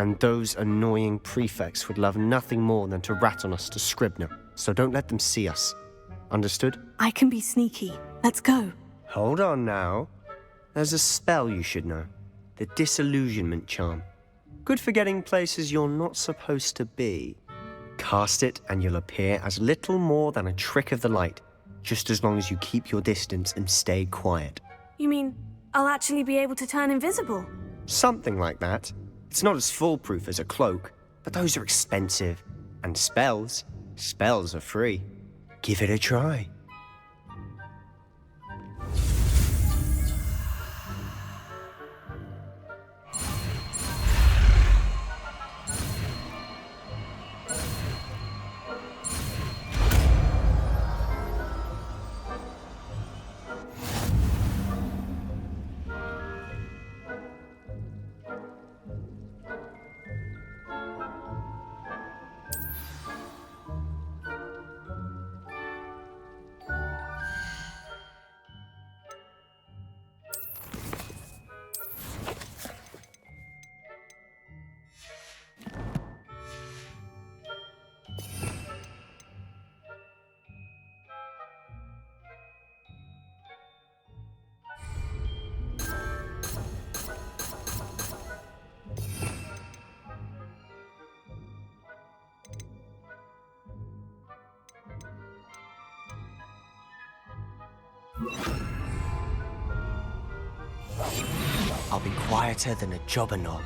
And those annoying prefects would love nothing more than to rat on us to Scribner, so don't let them see us. Understood? I can be sneaky. Let's go. Hold on now. There's a spell you should know. The Disillusionment Charm. Good for getting places you're not supposed to be. Cast it and you'll appear as little more than a trick of the light, just as long as you keep your distance and stay quiet. You mean I'll actually be able to turn invisible? Something like that. It's not as foolproof as a cloak, but those are expensive. And spells are free. Give it a try. I'll be quieter than a jobberknoll.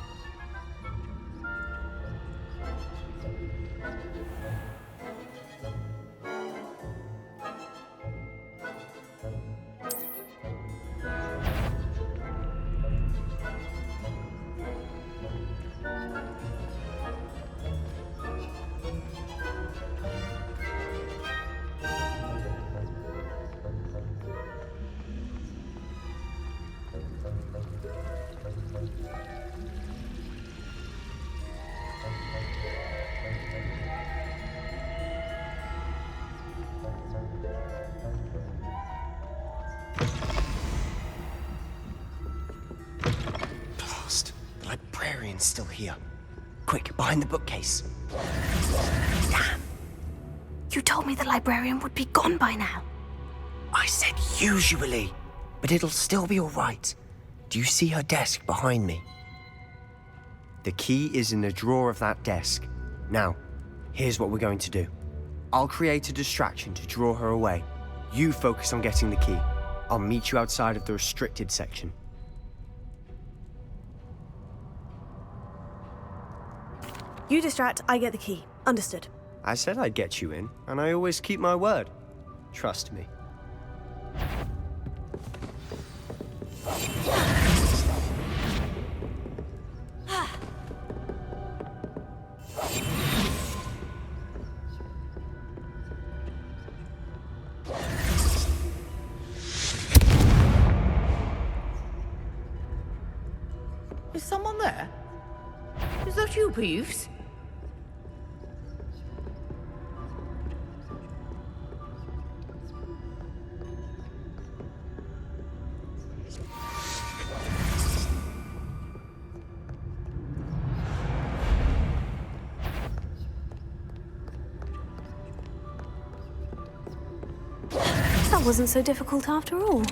The librarian's still here. Quick, behind the bookcase. Damn. You told me the librarian would be gone by now. I said usually, but it'll still be all right. Do you see her desk behind me? The key is in the drawer of that desk. Now, here's what we're going to do. I'll create a distraction to draw her away. You focus on getting the key. I'll meet you outside of the restricted section. You distract, I get the key. Understood. I said I'd get you in, and I always keep my word. Trust me. Is someone there? Is that you, Peeves? That wasn't so difficult after all.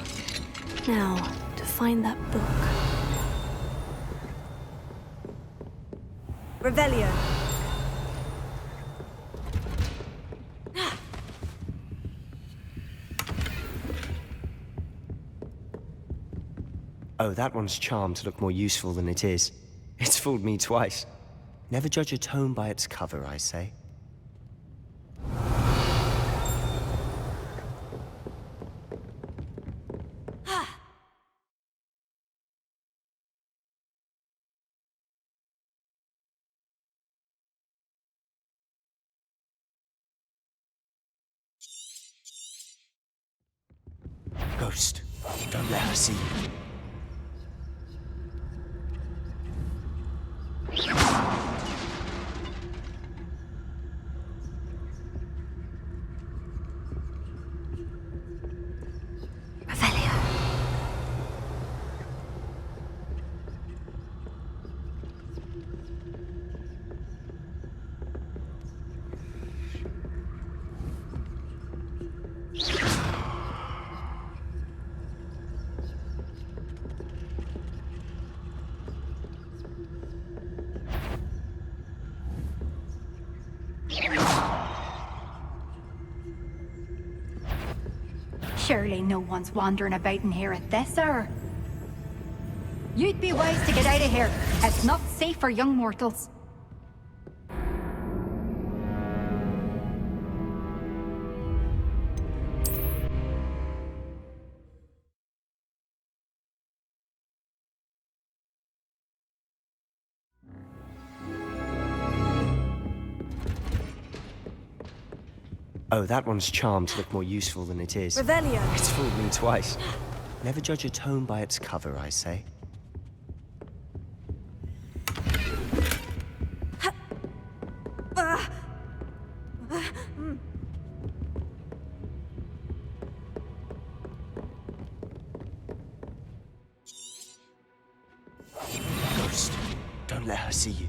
Now, to find that book. Revelio. Oh, that one's charmed to look more useful than it is. It's fooled me twice. Never judge a tome by its cover, I say. Ghost, don't let her see you. Revelio. Surely no one's wandering about in here at this hour. You'd be wise to get out of here. It's not safe for young mortals. Oh, that one's charmed to look more useful than it is. Revelio. It's fooled me twice. Never judge a tome by its cover, I say. Ghost, don't let her see you.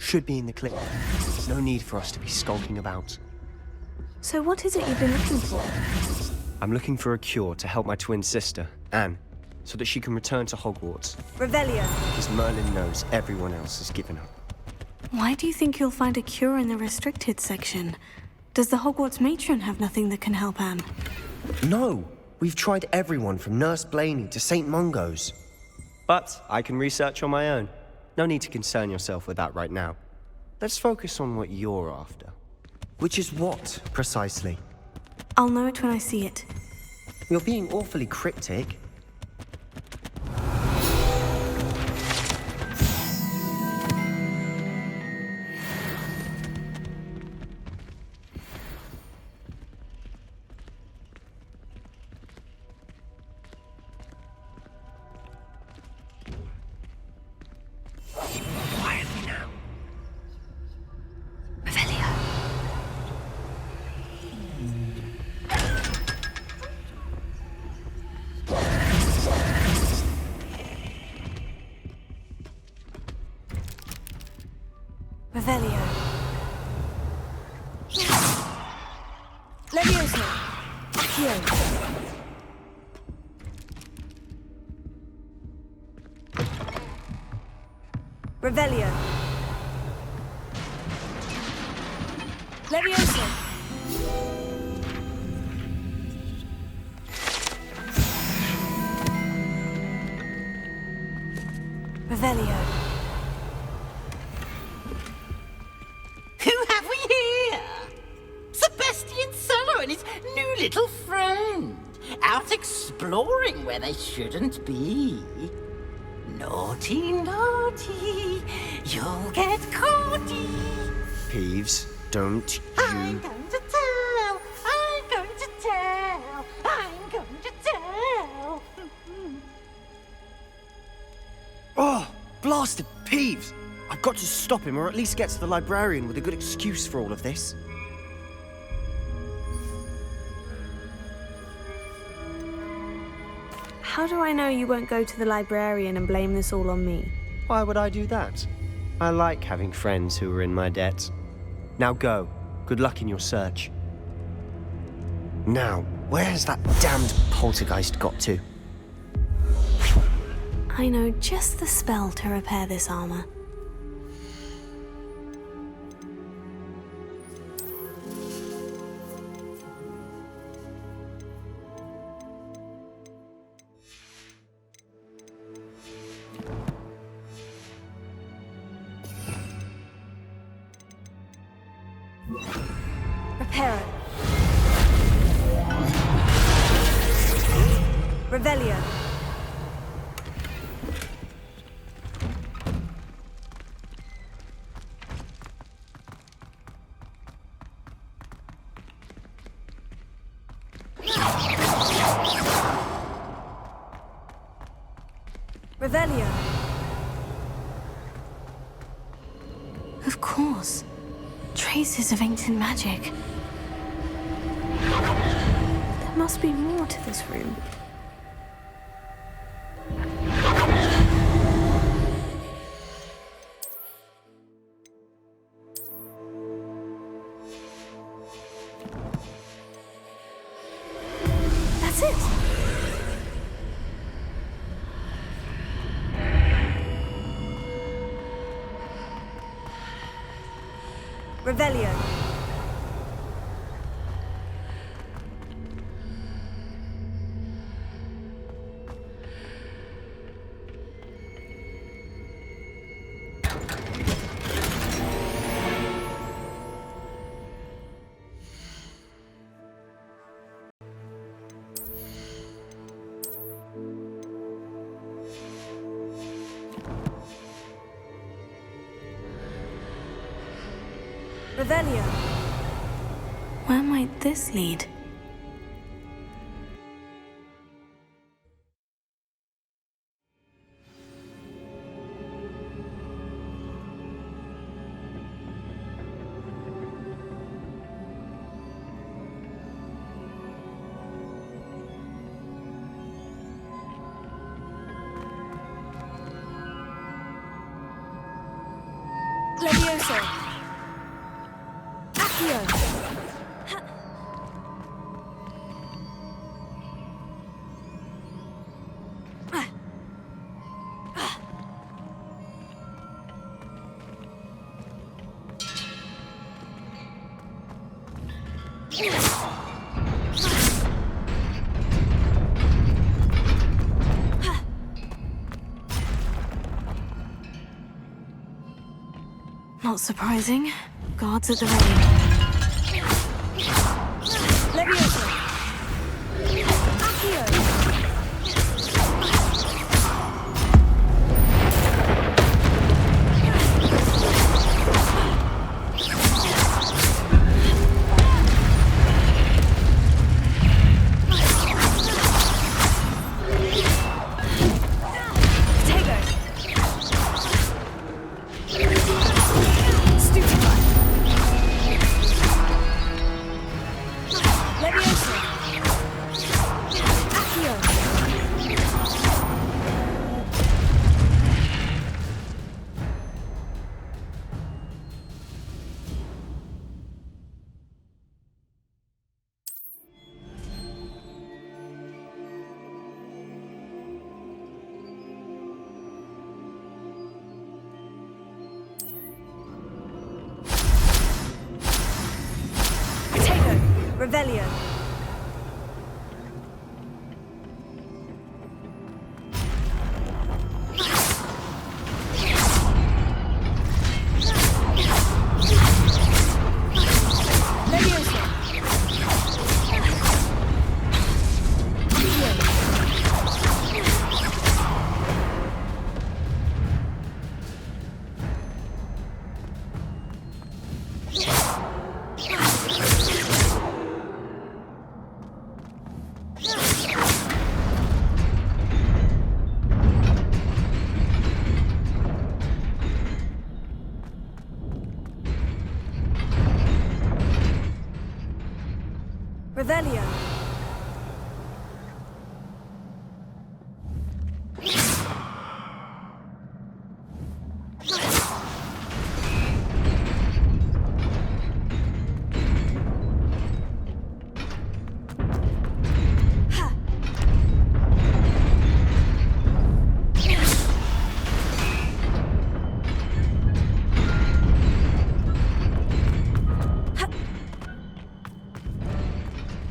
Should be in the clip. No need for us to be skulking about. So what is it you've been looking for? I'm looking for a cure to help my twin sister, Anne, so that she can return to Hogwarts. Revelio. Because Merlin knows everyone else has given up. Why do you think you'll find a cure in the restricted section? Does the Hogwarts matron have nothing that can help Anne? No! We've tried everyone from Nurse Blaney to St. Mungo's. But I can research on my own. No need to concern yourself with that right now. Let's focus on what you're after. Which is what, precisely? I'll know it when I see it. You're being awfully cryptic. Quietly now. Revelio. Revelio. Levioso. Accio. Revelio. Levioso. Revelio. Who have we here? Sebastian Sallow and his new little friend. Out exploring where they shouldn't be. Naughty, naughty. You'll get caughty. Peeves, don't I'm you... going to tell. I'm going to tell. I'm going to tell. Oh, blasted Peeves! I've got to stop him, or at least get to the librarian with a good excuse for all of this. How do I know you won't go to the librarian and blame this all on me? Why would I do that? I like having friends who are in my debt. Now go. Good luck in your search. Now, where's that damned poltergeist got to? I know just the spell to repair this armor. Reparo. Revelio. Revelio. Of course. Traces of ancient magic. There must be more to this room. Revelio. Revelio. Where might this lead? Levioso. Accio. Not surprising. Guards at the ready. Levioso. Accio. Revelio. Levioso. Revelio.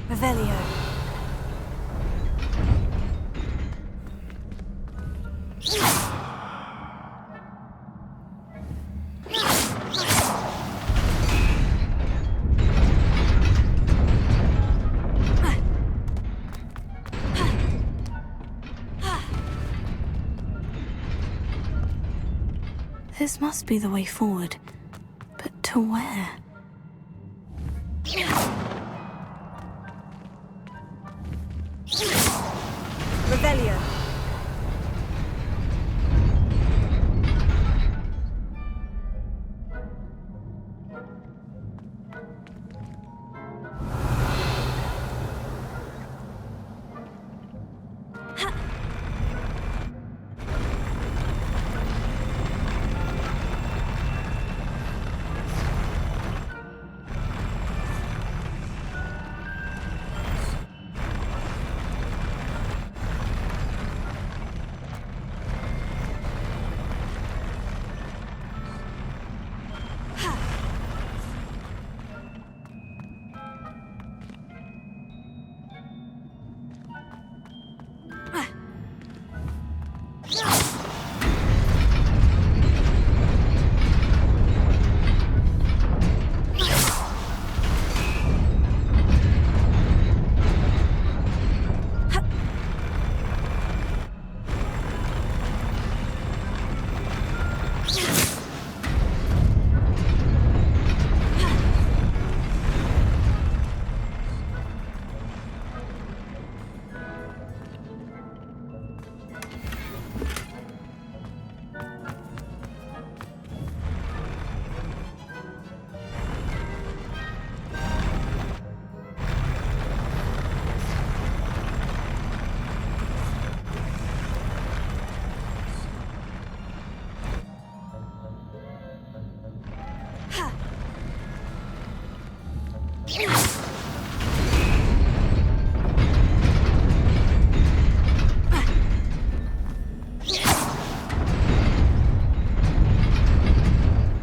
Revelio. This must be the way forward. But to where? Revelio.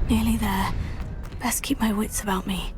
Nearly there. Best keep my wits about me.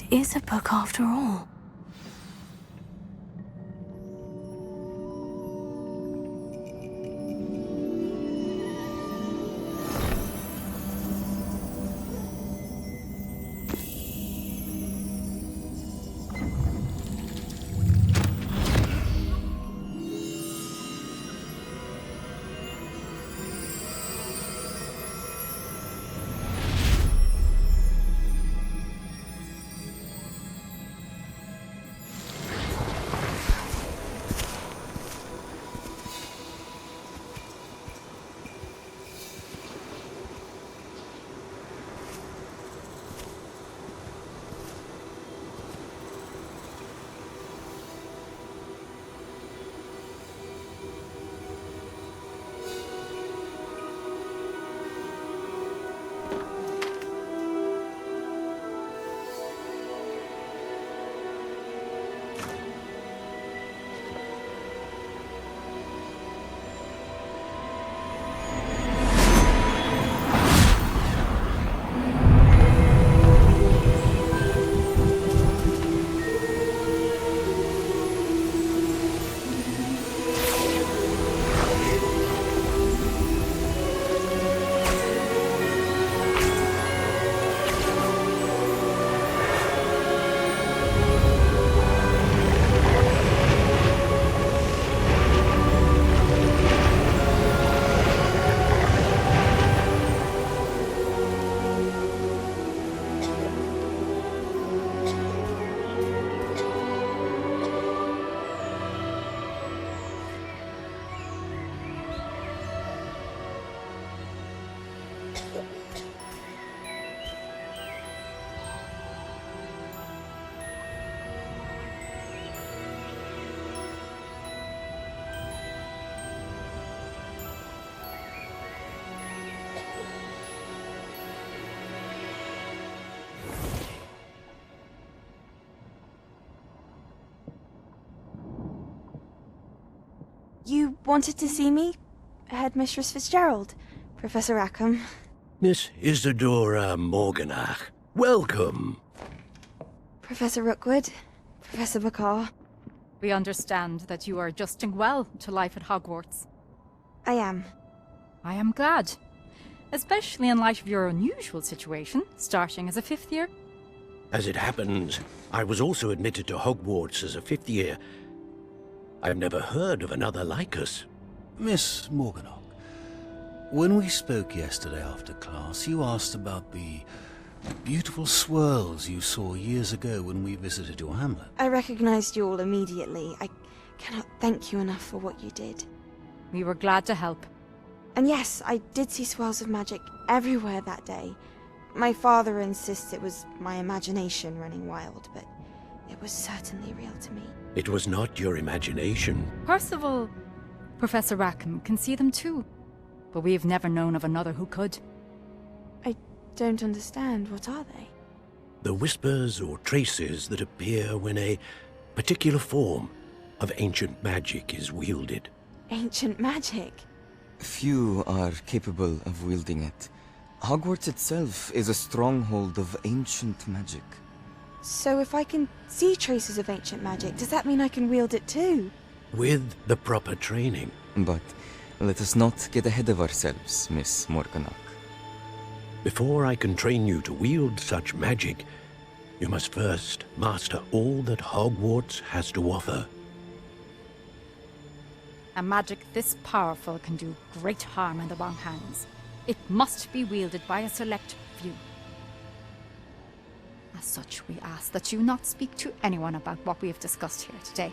Is a book after all. You wanted to see me? Headmistress Fitzgerald, Professor Rackham. Miss Isadora Morganach, welcome. Professor Rookwood, Professor Bakar. We understand that you are adjusting well to life at Hogwarts. I am. I am glad. Especially in light of your unusual situation, starting as a 5th year. As it happens, I was also admitted to Hogwarts as a 5th year. I've never heard of another like us. Miss Morganach, when we spoke yesterday after class, you asked about the beautiful swirls you saw years ago when we visited your hamlet. I recognized you all immediately. I cannot thank you enough for what you did. We were glad to help. And yes, I did see swirls of magic everywhere that day. My father insists it was my imagination running wild, but it was certainly real to me. It was not your imagination. Percival, Professor Rackham can see them too. But we have never known of another who could. I don't understand. What are they? The whispers or traces that appear when a particular form of ancient magic is wielded. Ancient magic? Few are capable of wielding it. Hogwarts itself is a stronghold of ancient magic. So if I can see traces of ancient magic, does that mean I can wield it too? With the proper training. But let us not get ahead of ourselves, Miss Morganach. Before I can train you to wield such magic, you must first master all that Hogwarts has to offer. A magic this powerful can do great harm in the wrong hands. It must be wielded by a select few. As such, we ask that you not speak to anyone about what we have discussed here today.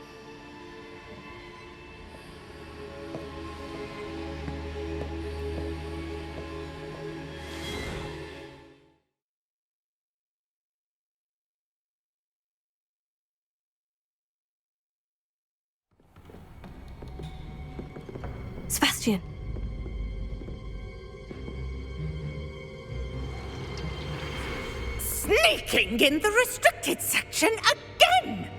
Sebastian. Sneaking in the restricted section again!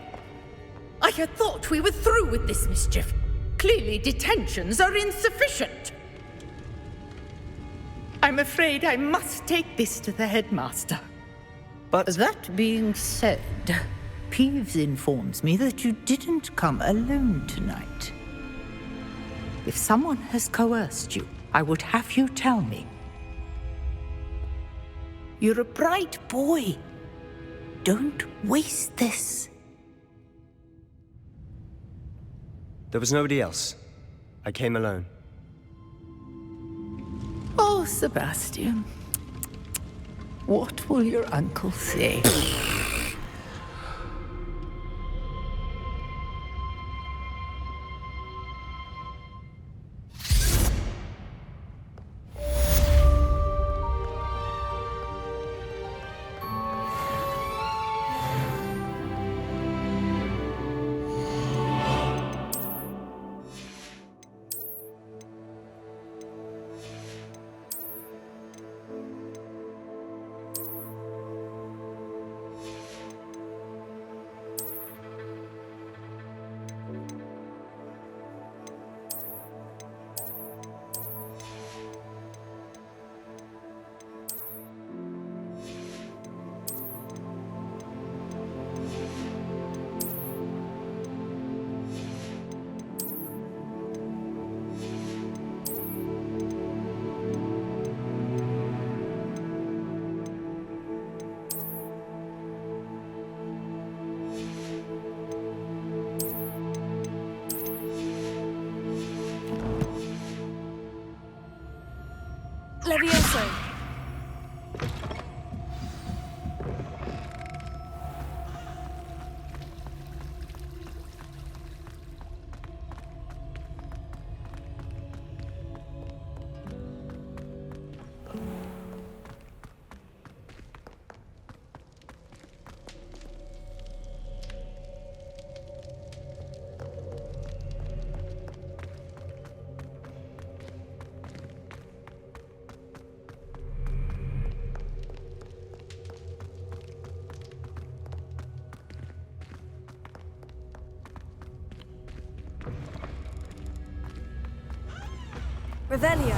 I had thought we were through with this mischief. Clearly detentions are insufficient. I'm afraid I must take this to the headmaster. But That being said, Peeves informs me that you didn't come alone tonight. If someone has coerced you, I would have you tell me. You're a bright boy. Don't waste this. there was nobody else. I came alone. Oh, Sebastian. What will your uncle say? Levioso. Revelio.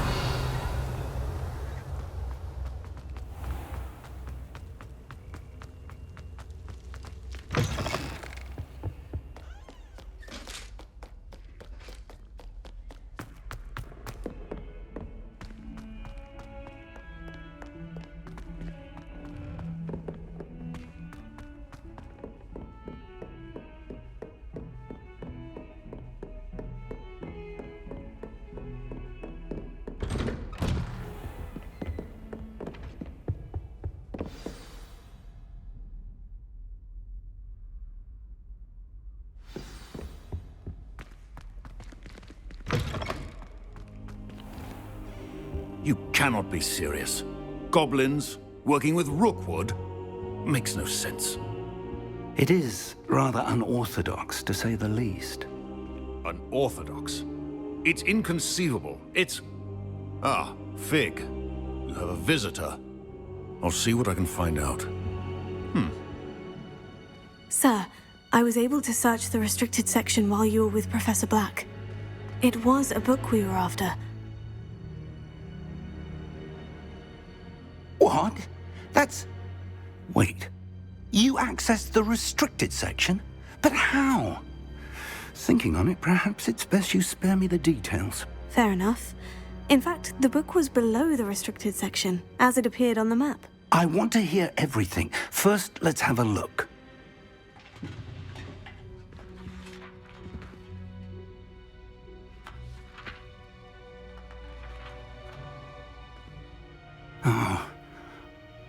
You cannot be serious. Goblins working with Rookwood? Makes no sense. It is rather unorthodox, to say the least. Unorthodox? It's inconceivable. It's... Ah, Fig. You have a visitor. I'll see what I can find out. Sir, I was able to search the restricted section while you were with Professor Black. It was a book we were after. What? That's... Wait. You accessed the restricted section? But how? Thinking on it, perhaps it's best you spare me the details. Fair enough. In fact, the book was below the restricted section, as it appeared on the map. I want to hear everything. First, let's have a look.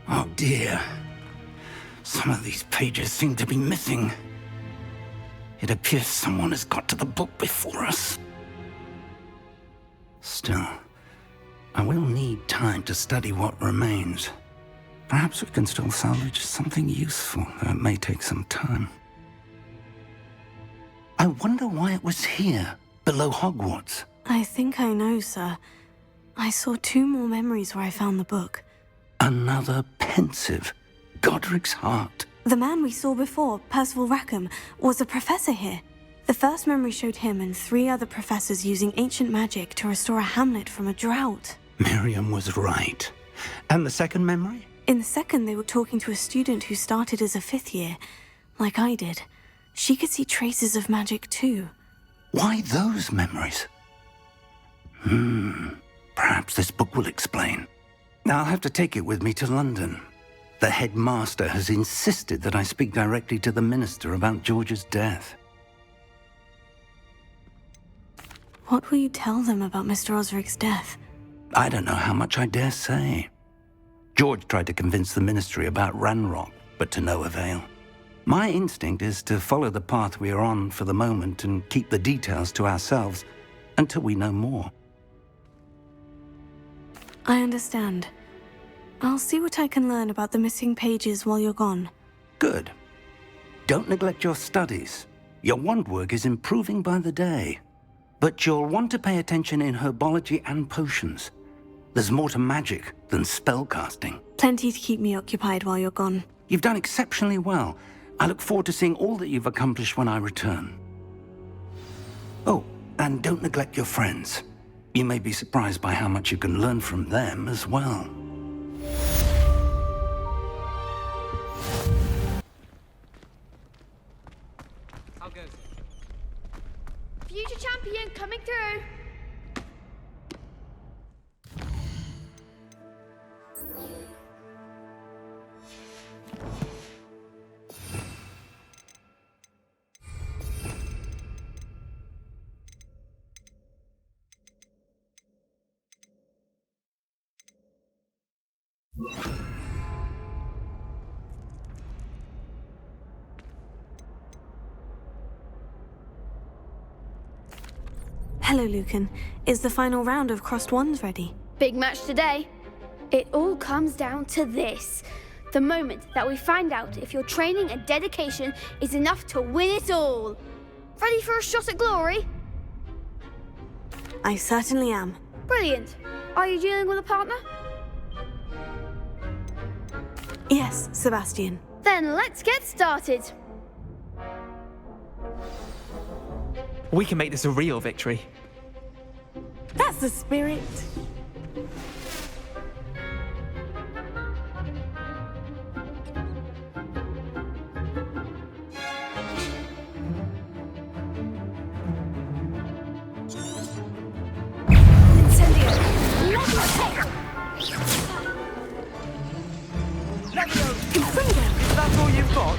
Oh dear. Some of these pages seem to be missing. It appears someone has got to the book before us. Still, I will need time to study what remains. Perhaps we can still salvage something useful, though it may take some time. I wonder why it was here, below Hogwarts. I think I know, sir. I saw 2 more memories where I found the book. Another pensive. Godric's heart. The man we saw before, Percival Rackham, was a professor here. The first memory showed him and 3 other professors using ancient magic to restore a hamlet from a drought. Miriam was right. And the second memory? In the second, they were talking to a student who started as a 5th year, like I did. She could see traces of magic too. Why those memories? Perhaps this book will explain. Now I'll have to take it with me to London. The headmaster has insisted that I speak directly to the minister about George's death. What will you tell them about Mr. Osric's death? I don't know how much I dare say. George tried to convince the ministry about Ranrock, but to no avail. My instinct is to follow the path we are on for the moment and keep the details to ourselves until we know more. I understand. I'll see what I can learn about the missing pages while you're gone. Good. Don't neglect your studies. Your wand work is improving by the day. But you'll want to pay attention in herbology and potions. There's more to magic than spellcasting. Plenty to keep me occupied while you're gone. You've done exceptionally well. I look forward to seeing all that you've accomplished when I return. Oh, and don't neglect your friends. You may be surprised by how much you can learn from them as well. How goes it? Future champion coming through. Hello, Lucan. Is the final round of Crossed Wands ready? Big match today. It all comes down to this. The moment that we find out if your training and dedication is enough to win it all. Ready for a shot at glory? I certainly am. Brilliant. Are you dealing with a partner? Yes, Sebastian. Then let's get started. We can make this a real victory. That's the spirit. Incendio. Is that all you've got?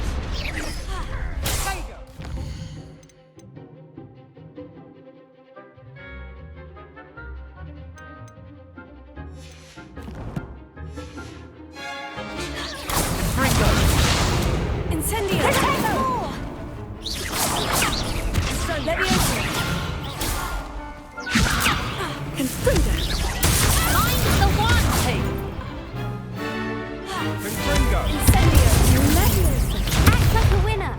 Incendio. Levioso. Confringo. Find the one! Incendio. Levioso. Act like a winner!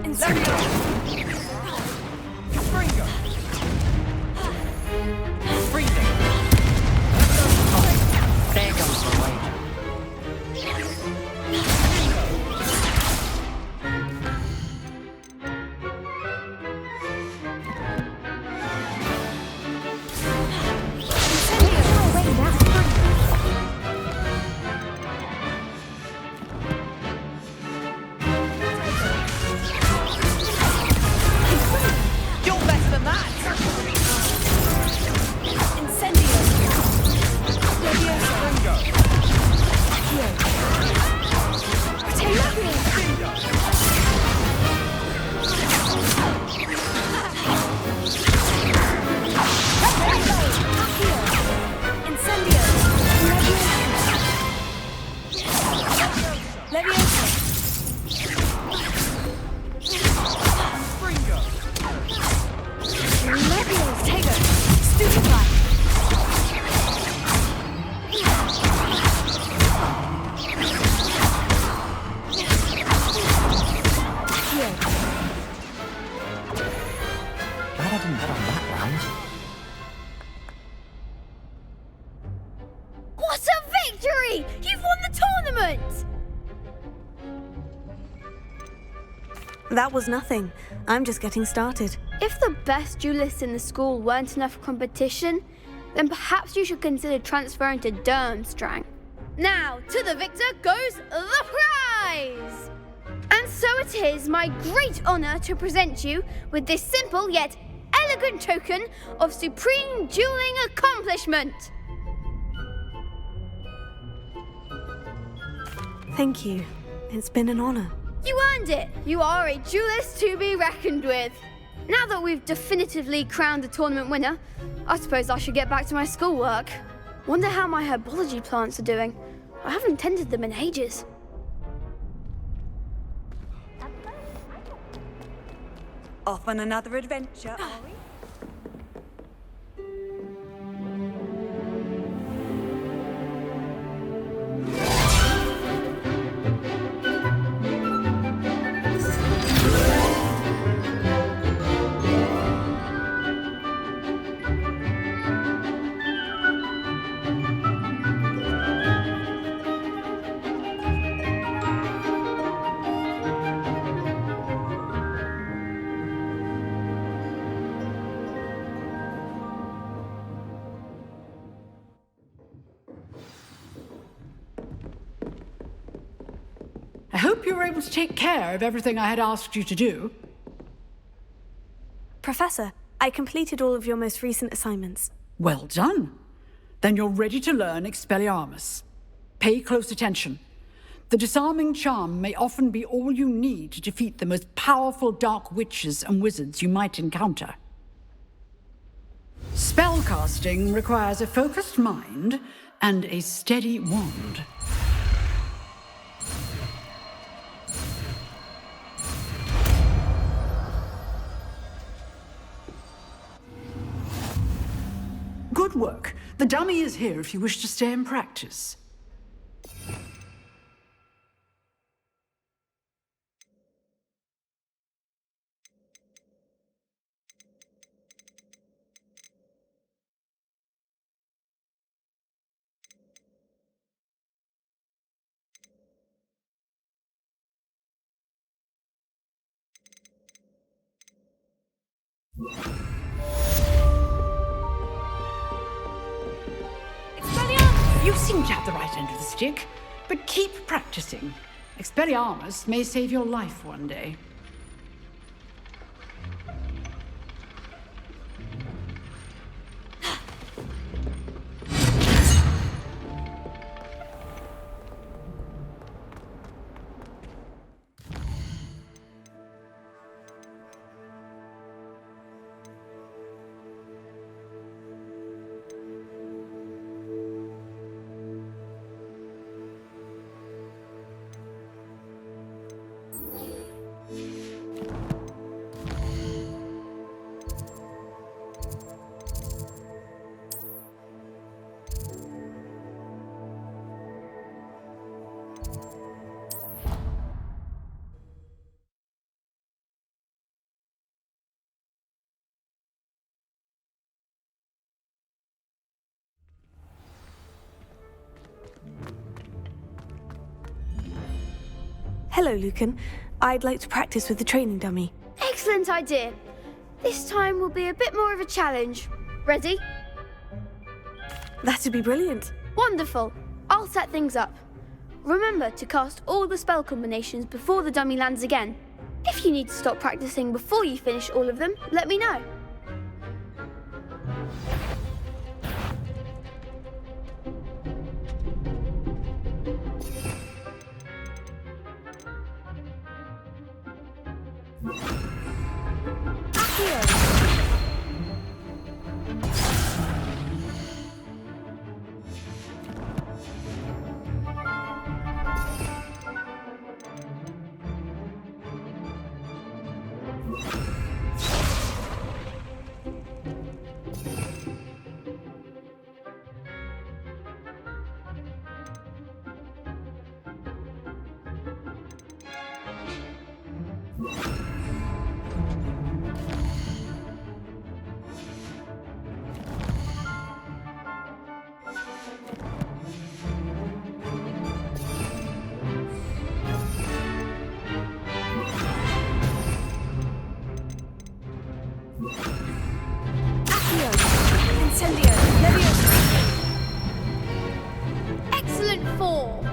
Incendio. There goes the waiter. You're better than that! Incendio. Levioso. Incendio. Levioso. Levioso. Tego. Stupefy. Glad I didn't bet on that round. What a victory! You've won the tournament! That was nothing. I'm just getting started. If the best duelists in the school weren't enough for competition, then perhaps you should consider transferring to Durmstrang. Now, to the victor goes the prize! And so it is my great honor to present you with this simple yet elegant token of supreme dueling accomplishment. Thank you. It's been an honor. You earned it! You are a duelist to be reckoned with. Now that we've definitively crowned the tournament winner, I suppose I should get back to my schoolwork. Wonder how my herbology plants are doing. I haven't tended them in ages. Off on another adventure, are we? I hope you were able to take care of everything I had asked you to do. Professor, I completed all of your most recent assignments. Well done. Then you're ready to learn Expelliarmus. Pay close attention. The disarming charm may often be all you need to defeat the most powerful dark witches and wizards you might encounter. Spellcasting requires a focused mind and a steady wand. Good work. The dummy is here if you wish to stay and practice. You seem to have the right end of the stick, but keep practicing. Expelliarmus may save your life one day. Hello, Lucan. I'd like to practice with the training dummy. Excellent idea. This time will be a bit more of a challenge. Ready? That'd be brilliant. Wonderful. I'll set things up. Remember to cast all the spell combinations before the dummy lands again. If you need to stop practicing before you finish all of them, let me know. Excellent form.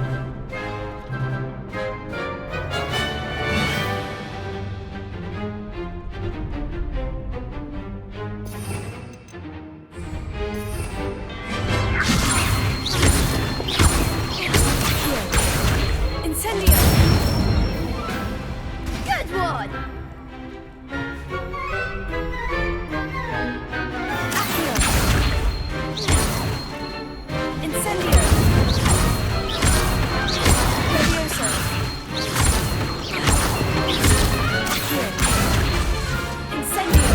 Incendio. Good one. Incendio. Levioso. Incendio.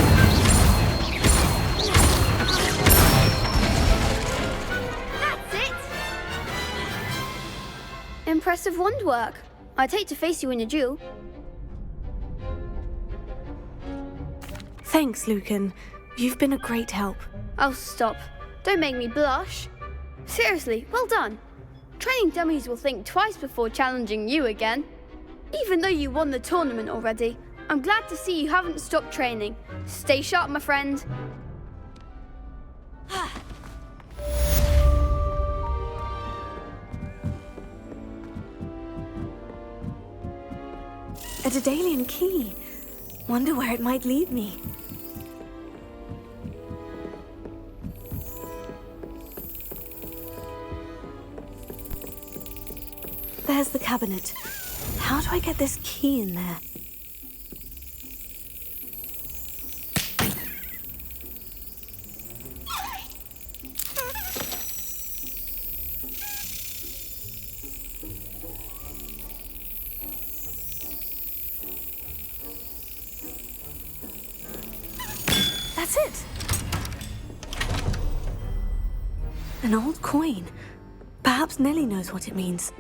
That's it. Impressive wand work. I'd hate to face you in a duel. Thanks, Lucan. You've been a great help. Oh, stop. Don't make me blush. Seriously, well done. Training dummies will think twice before challenging you again. Even though you won the tournament already, I'm glad to see you haven't stopped training. Stay sharp, my friend. A Daedalian key. Wonder where it might lead me. There's the cabinet. How do I get this key in there? That's it. An old coin. Perhaps Nellie knows what it means.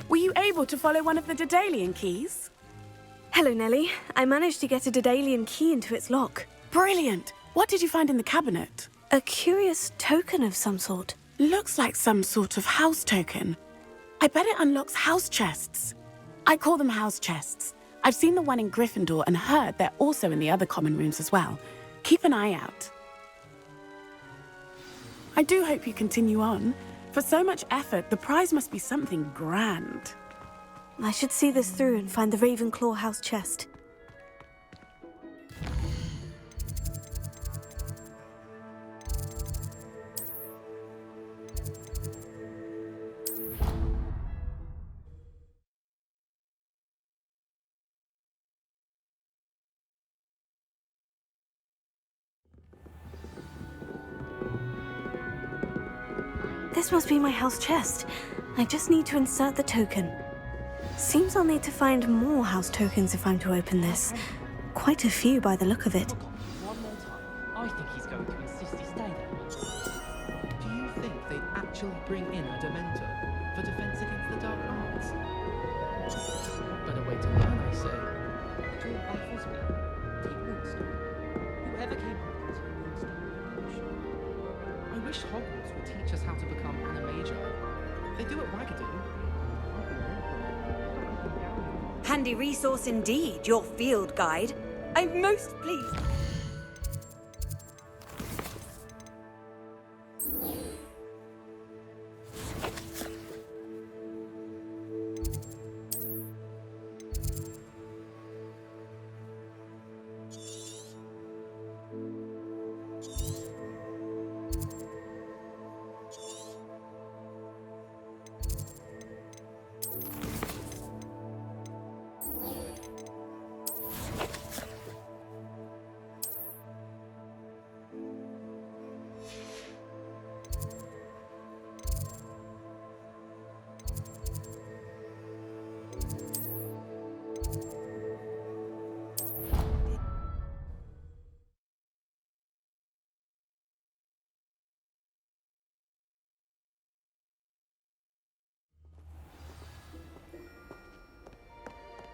Were you able to follow one of the Daedalian keys? Hello, Nellie. I managed to get a Daedalian key into its lock. Brilliant! What did you find in the cabinet? A curious token of some sort. Looks like some sort of house token. I bet it unlocks house chests. I call them house chests. I've seen the one in Gryffindor and heard they're also in the other common rooms as well. Keep an eye out. I do hope you continue on. For so much effort, the prize must be something grand. I should see this through and find the Ravenclaw house chest. This must be my house chest. I just need to insert the token. Seems I'll need to find more house tokens if I'm to open this. Quite a few by the look of it. One more time. I think he's going to insist he stay there. Do you think they'd actually bring in a Dementor for defense against the dark arts? Better wait to learn, I say. It all baffles me. Take Moonstone. Whoever came up with this Moonstone revolution. I wish Hogwarts would teach us how to become Animagi. They do at Wagadu. Handy resource indeed, your field guide. I'm most pleased.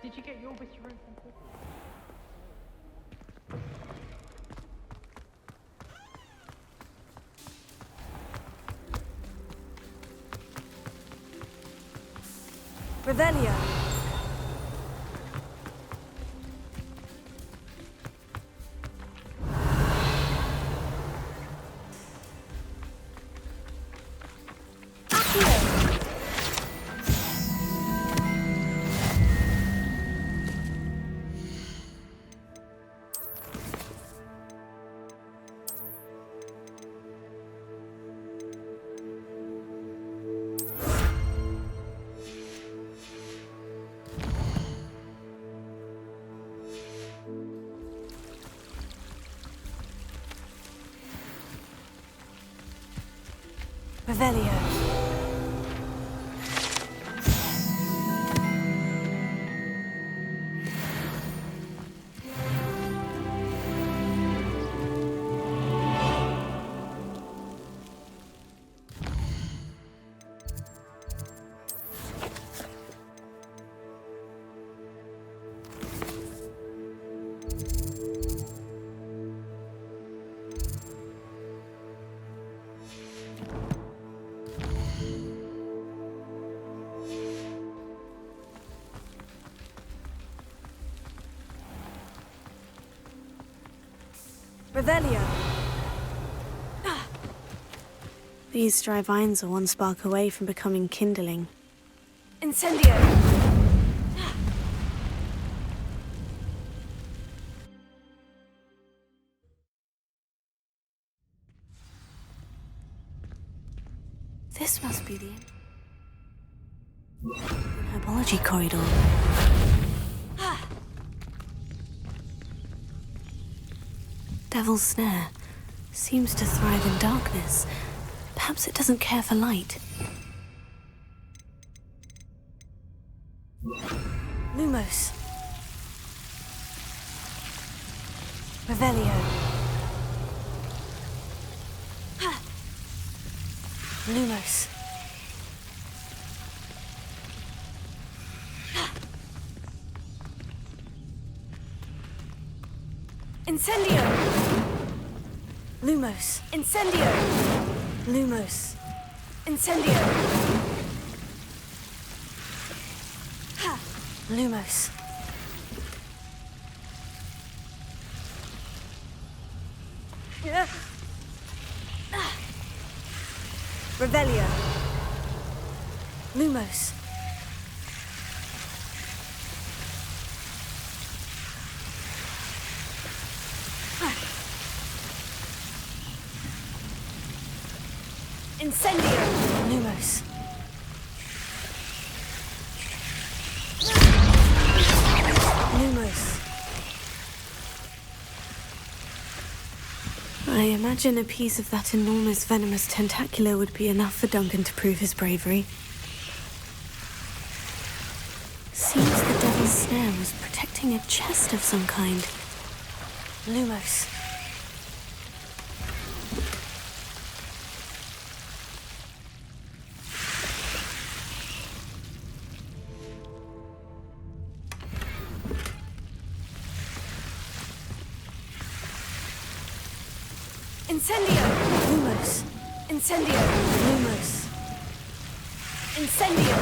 Did you get your wish room from Poppy? Revelio. Revelio. Revelio. These dry vines are one spark away from becoming kindling. Incendio! This must be the herbology corridor. Devil's Snare seems to thrive in darkness. Perhaps it doesn't care for light. Lumos. Revelio. Lumos. Incendio! Lumos. Incendio! Lumos. Incendio! Lumos. Revelio! Lumos. Incendio! Lumos. Lumos. I imagine a piece of that enormous venomous tentacular would be enough for Duncan to prove his bravery. Seems the Devil's Snare was protecting a chest of some kind. Lumos. Incendio! Lumos. Incendio! Lumos. Incendio!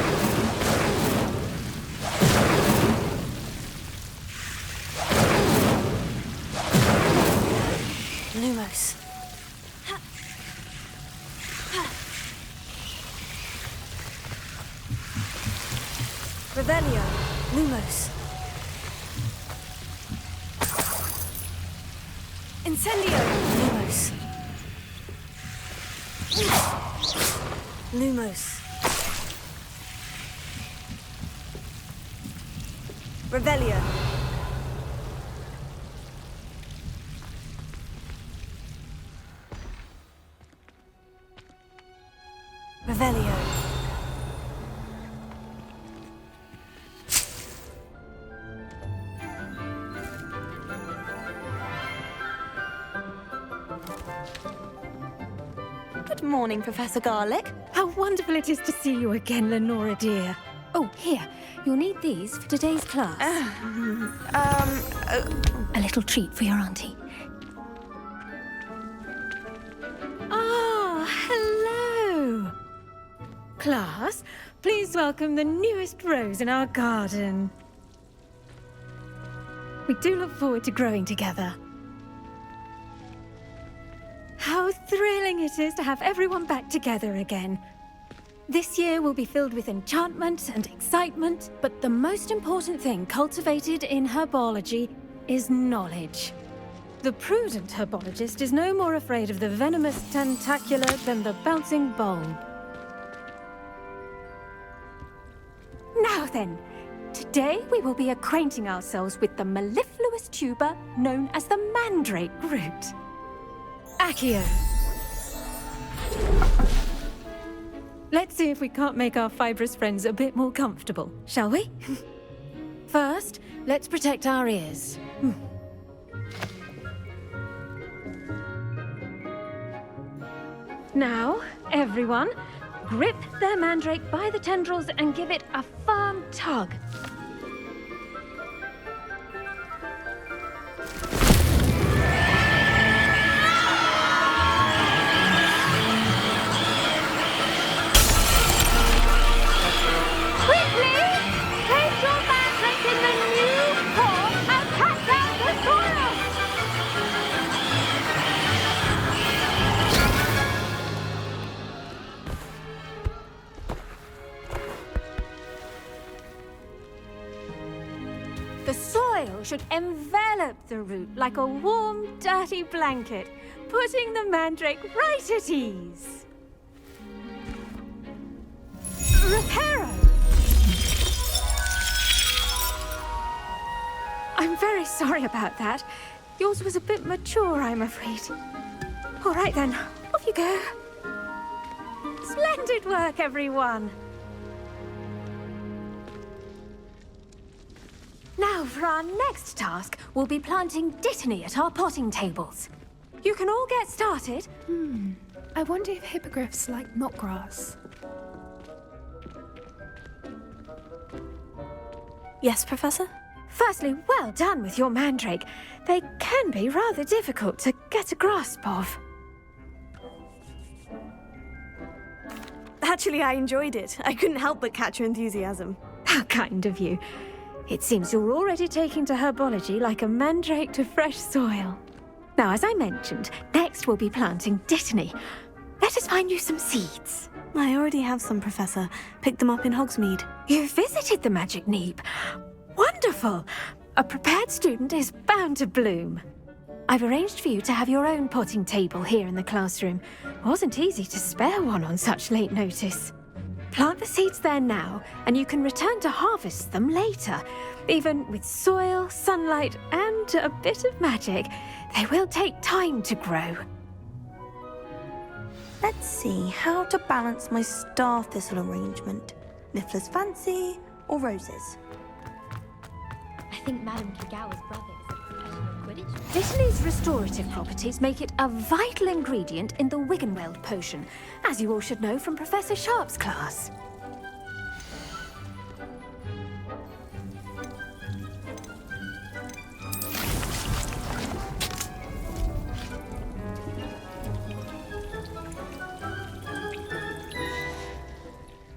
Lumos. Revelio! Lumos. Incendio! Lumos. Lumos. Revelio! Revelio. Good morning, Professor Garlick. How wonderful it is to see you again, Lenora dear. Oh, here. You'll need these for today's class. A little treat for your auntie. Ah, hello. Class, please welcome the newest rose in our garden. We do look forward to growing together. How thrilling it is to have everyone back together again. This year will be filled with enchantment and excitement, but the most important thing cultivated in herbology is knowledge. The prudent herbologist is no more afraid of the venomous tentacular than the bouncing bulb. Now then, today we will be acquainting ourselves with the mellifluous tuber known as the mandrake root. Accio. Let's see if we can't make our fibrous friends a bit more comfortable, shall we? First, let's protect our ears. Now, everyone, grip their mandrake by the tendrils and give it a firm tug. oil should envelop the root like a warm, dirty blanket, putting the mandrake right at ease. Reparo! I'm very sorry about that. Yours was a bit mature, I'm afraid. All right then, off you go. Splendid work, everyone. Now, for our next task, we'll be planting dittany at our potting tables. You can all get started. I wonder if hippogriffs like knotgrass. Yes, Professor? Firstly, well done with your mandrake. They can be rather difficult to get a grasp of. Actually, I enjoyed it. I couldn't help but catch your enthusiasm. How kind of you. It seems you're already taking to herbology like a mandrake to fresh soil. Now, as I mentioned, next we'll be planting dittany. Let us find you some seeds. I already have some, Professor. Picked them up in Hogsmeade. You visited the Magic Neep. Wonderful! A prepared student is bound to bloom. I've arranged for you to have your own potting table here in the classroom. Wasn't easy to spare one on such late notice. Plant the seeds there now, and you can return to harvest them later. Even with soil, sunlight, and a bit of magic, they will take time to grow. Let's see how to balance my star thistle arrangement. Niffler's fancy or roses? I think Madame Kagawa's brother is a professional Quidditch. Dittany's restorative properties make it a vital ingredient in the Wiggenweld potion, as you all should know from Professor Sharp's class.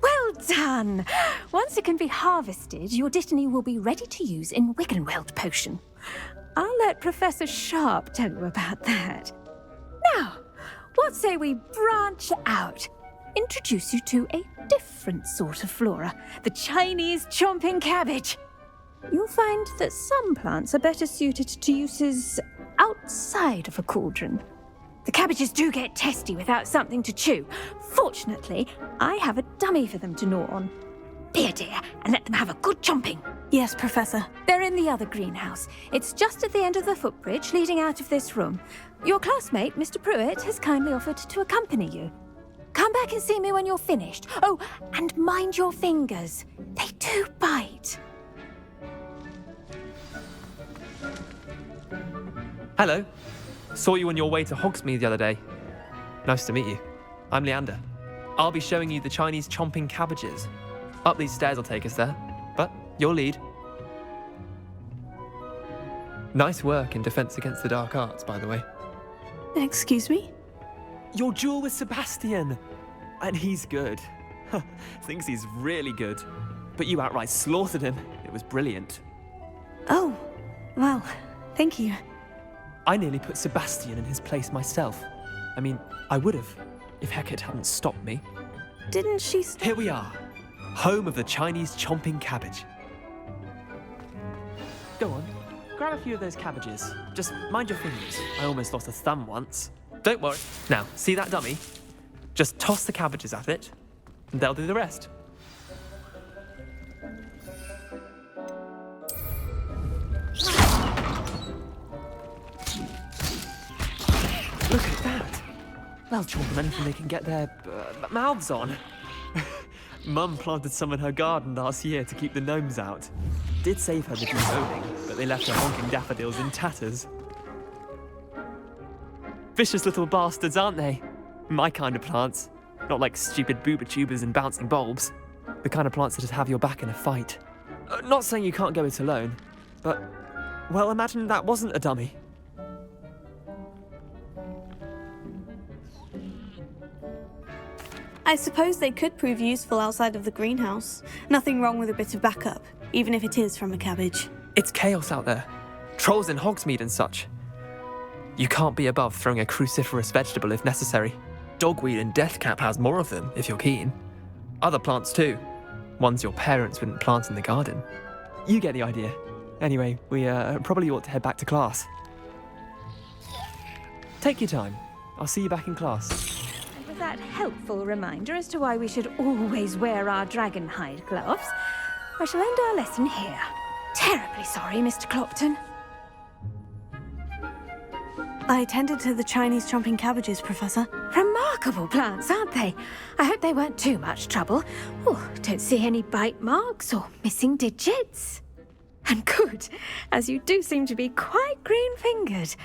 Well done! Once it can be harvested, your dittany will be ready to use in Wiggenweld potion. I'll let Professor Sharp tell you about that. Now, what say we branch out? Introduce you to a different sort of flora, the Chinese chomping cabbage. You'll find that some plants are better suited to uses outside of a cauldron. The cabbages do get testy without something to chew. Fortunately, I have a dummy for them to gnaw on. Be a dear and let them have a good chomping. Yes, Professor. They're in the other greenhouse. It's just at the end of the footbridge leading out of this room. Your classmate, Mr. Pruitt, has kindly offered to accompany you. Come back and see me when you're finished. Oh, and mind your fingers. They do bite. Hello. Saw you on your way to Hogsmeade the other day. Nice to meet you. I'm Leander. I'll be showing you the Chinese chomping cabbages. Up these stairs will take us there, but you'll lead. Nice work in Defense Against the Dark Arts, by the way. Excuse me? Your duel with Sebastian! And he's good. Thinks he's really good. But you outright slaughtered him. It was brilliant. Oh, well, thank you. I nearly put Sebastian in his place myself. I mean, I would have, if Hecate hadn't stopped me. Didn't she Here we are, home of the Chinese chomping cabbage. Go on, grab a few of those cabbages. Just mind your fingers. I almost lost a thumb once. Don't worry. Now, see that dummy? Just toss the cabbages at it, and they'll do the rest. Look at that! They'll chomp on anything they can get their mouths on. Mum planted some in her garden last year to keep the gnomes out. Did save her the deboning, but they left her honking daffodils in tatters. Vicious little bastards, aren't they? My kind of plants. Not like stupid booba tubers and bouncing bulbs. The kind of plants that just have your back in a fight. Not saying you can't go it alone, but, well, imagine that wasn't a dummy. I suppose they could prove useful outside of the greenhouse. Nothing wrong with a bit of backup, even if it is from a cabbage. It's chaos out there. Trolls in Hogsmeade and such. You can't be above throwing a cruciferous vegetable if necessary. Dogweed and deathcap has more of them, if you're keen. Other plants too. Ones your parents wouldn't plant in the garden. You get the idea. Anyway, we probably ought to head back to class. Take your time. I'll see you back in class. And with that helpful reminder as to why we should always wear our dragon hide gloves, I shall end our lesson here. Terribly sorry, Mr. Clopton. I tended to the Chinese chomping cabbages, Professor. Remarkable plants, aren't they? I hope they weren't too much trouble. Oh, don't see any bite marks or missing digits. And good, as you do seem to be quite green-fingered.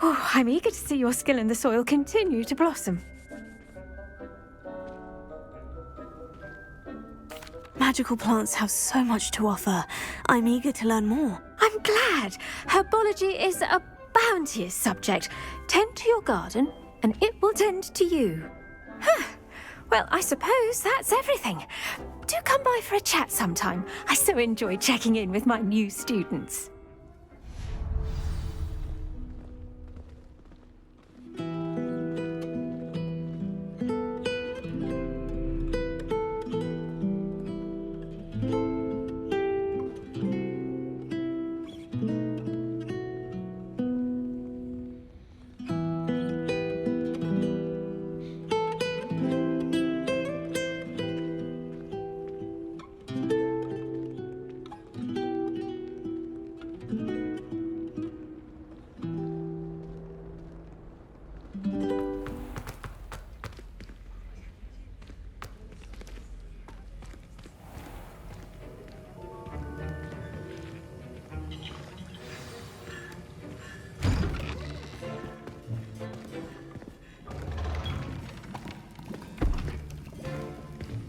Oh, I'm eager to see your skill in the soil continue to blossom. Magical plants have so much to offer. I'm eager to learn more. I'm glad. Herbology is a bounteous subject. Tend to your garden, and it will tend to you. Huh. Well, I suppose that's everything. Do come by for a chat sometime. I so enjoy checking in with my new students.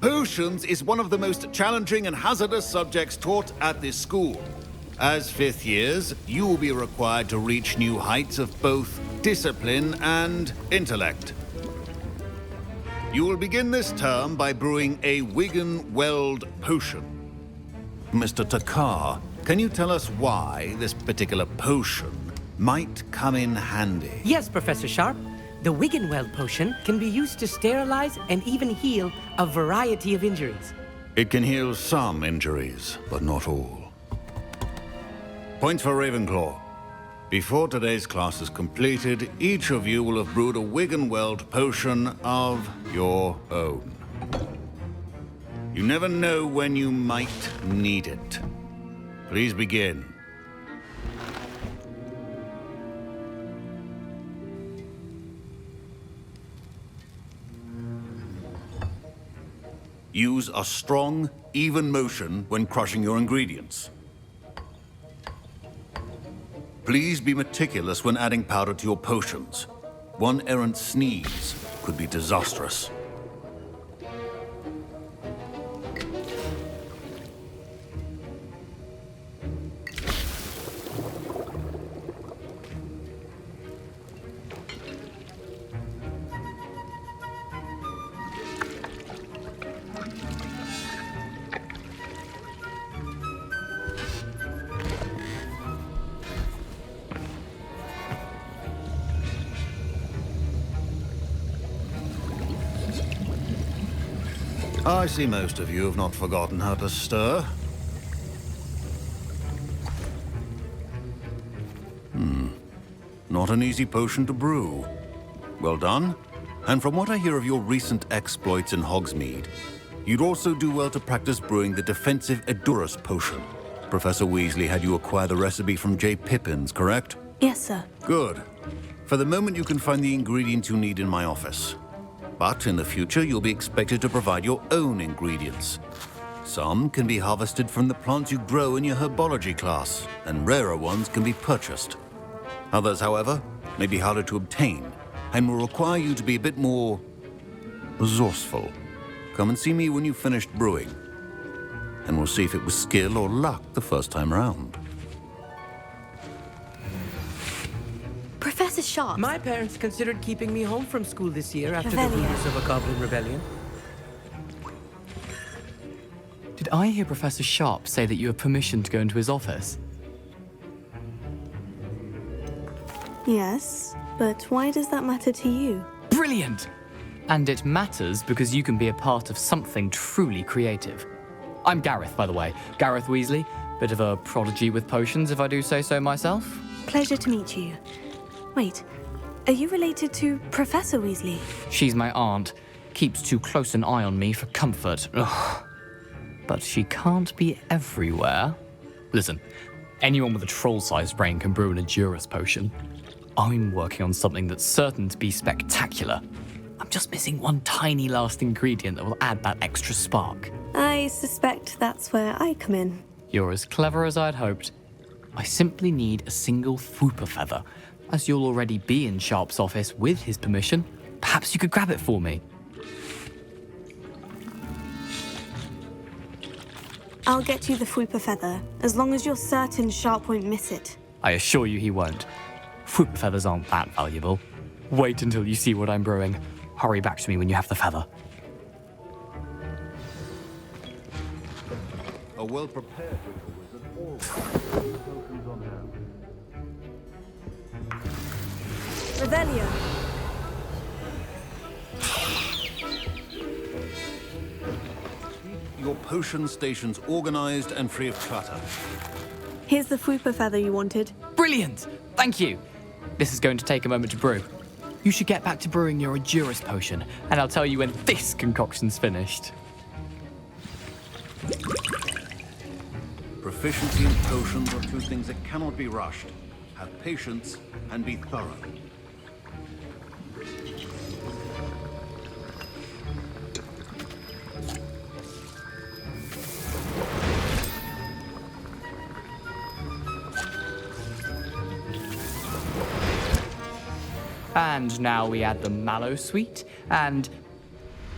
Potions is one of the most challenging and hazardous subjects taught at this school. As fifth years, you will be required to reach new heights of both discipline and intellect. You will begin this term by brewing a Wiggenweld potion. Mr. Takar, can you tell us why this particular potion might come in handy? Yes, Professor Sharp. The Wiggenweld potion can be used to sterilize and even heal a variety of injuries. It can heal some injuries, but not all. Point for Ravenclaw. Before today's class is completed, each of you will have brewed a Wiggenweld potion of your own. You never know when you might need it. Please begin. Use a strong, even motion when crushing your ingredients. Please be meticulous when adding powder to your potions. One errant sneeze could be disastrous. I see most of you have not forgotten how to stir. Not an easy potion to brew. Well done. And from what I hear of your recent exploits in Hogsmeade, you'd also do well to practice brewing the defensive Edurus potion. Professor Weasley had you acquire the recipe from J. Pippins, correct? Yes, sir. Good. For the moment, you can find the ingredients you need in my office. But in the future, you'll be expected to provide your own ingredients. Some can be harvested from the plants you grow in your herbology class, and rarer ones can be purchased. Others, however, may be harder to obtain, and will require you to be a bit more resourceful. Come and see me when you've finished brewing, and we'll see if it was skill or luck the first time round. Professor Sharp. My parents considered keeping me home from school this year after the Revelio. rumors of a goblin rebellion. Did I hear Professor Sharp say that you have permission to go into his office? Yes, but why does that matter to you? Brilliant! And it matters because you can be a part of something truly creative. I'm Gareth, by the way, Gareth Weasley, Bit of a prodigy with potions, if I do say so myself. Pleasure to meet you. Wait, are you related to Professor Weasley? She's my aunt. Keeps too close an eye on me for comfort. Ugh. But she can't be everywhere. Listen, anyone with a troll-sized brain can brew an Edurus potion. I'm working on something that's certain to be spectacular. I'm just missing one tiny last ingredient that will add that extra spark. I suspect that's where I come in. You're as clever as I'd hoped. I simply need a single Fwooper feather. As you'll already be in Sharp's office with his permission, perhaps you could grab it for me. I'll get you the Fwooper feather, as long as you're certain Sharp won't miss it. I assure you he won't. Fwooper feathers aren't that valuable. Wait until you see what I'm brewing. Hurry back to me when you have the feather. A well-prepared little wizard always has potions on hand. Revelio. Your potion stations organized and free of clutter. Here's the Fwooper feather you wanted. Brilliant! Thank you! This is going to take a moment to brew. You should get back to brewing your Edurus potion, and I'll tell you when this concoction's finished. Proficiency in potions are two things that cannot be rushed. Have patience and be thorough. And now we add the mallow sweet, and...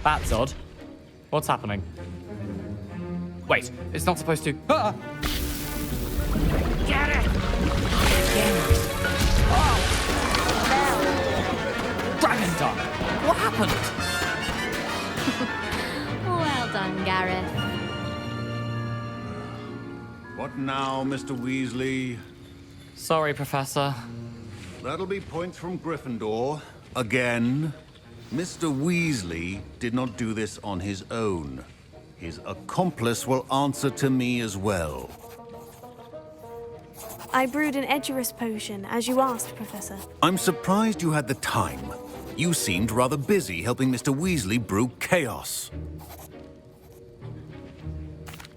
That's odd. What's happening? Wait, it's not supposed to... Ah! Get it! Dragon Dog! What happened? Well done, Gareth. What now, Mr. Weasley? Sorry, Professor. That'll be points from Gryffindor. Again. Mr. Weasley did not do this on his own. His accomplice will answer to me as well. I brewed an Edurus potion, as you asked, Professor. I'm surprised you had the time. You seemed rather busy helping Mr. Weasley brew chaos.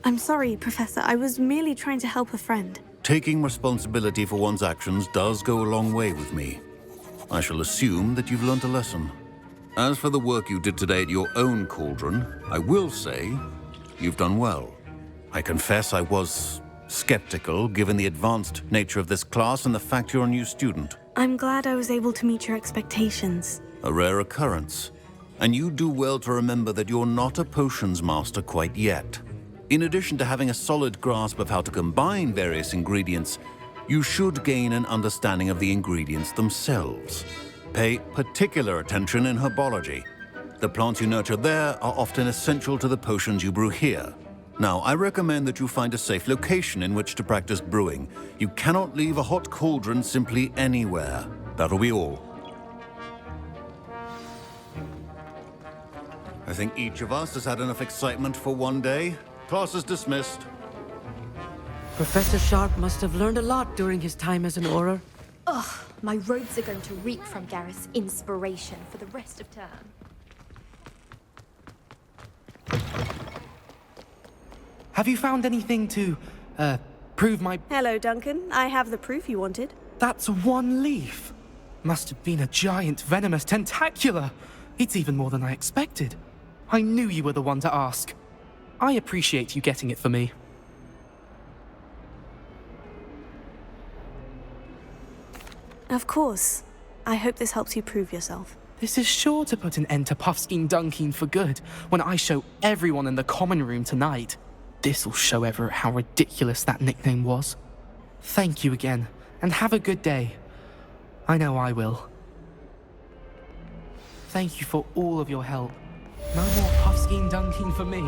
I'm sorry, Professor. I was merely trying to help a friend. Taking responsibility for one's actions does go a long way with me. I shall assume that you've learnt a lesson. As for the work you did today at your own cauldron, I will say you've done well. I confess I was skeptical, given the advanced nature of this class and the fact you're a new student. I'm glad I was able to meet your expectations. A rare occurrence. And you do well to remember that you're not a potions master quite yet. In addition to having a solid grasp of how to combine various ingredients, you should gain an understanding of the ingredients themselves. Pay particular attention in herbology. The plants you nurture there are often essential to the potions you brew here. Now, I recommend that you find a safe location in which to practice brewing. You cannot leave a hot cauldron simply anywhere. That'll be all. I think each of us has had enough excitement for one day. Class is dismissed. Professor Sharp must have learned a lot during his time as an Auror. Ugh, my robes are going to reek from Gareth's inspiration for the rest of term. Have you found anything to, prove my... Hello, Duncan. I have the proof you wanted. That's one leaf. Must have been a giant venomous tentacula. It's even more than I expected. I knew you were the one to ask. I appreciate you getting it for me. Of course. I hope this helps you prove yourself. This is sure to put an end to Puffskein Dunkeen for good when I show everyone in the common room tonight. This'll show Everett how ridiculous that nickname was. Thank you again, and have a good day. I know I will. Thank you for all of your help. No more Puffskein Dunkeen for me.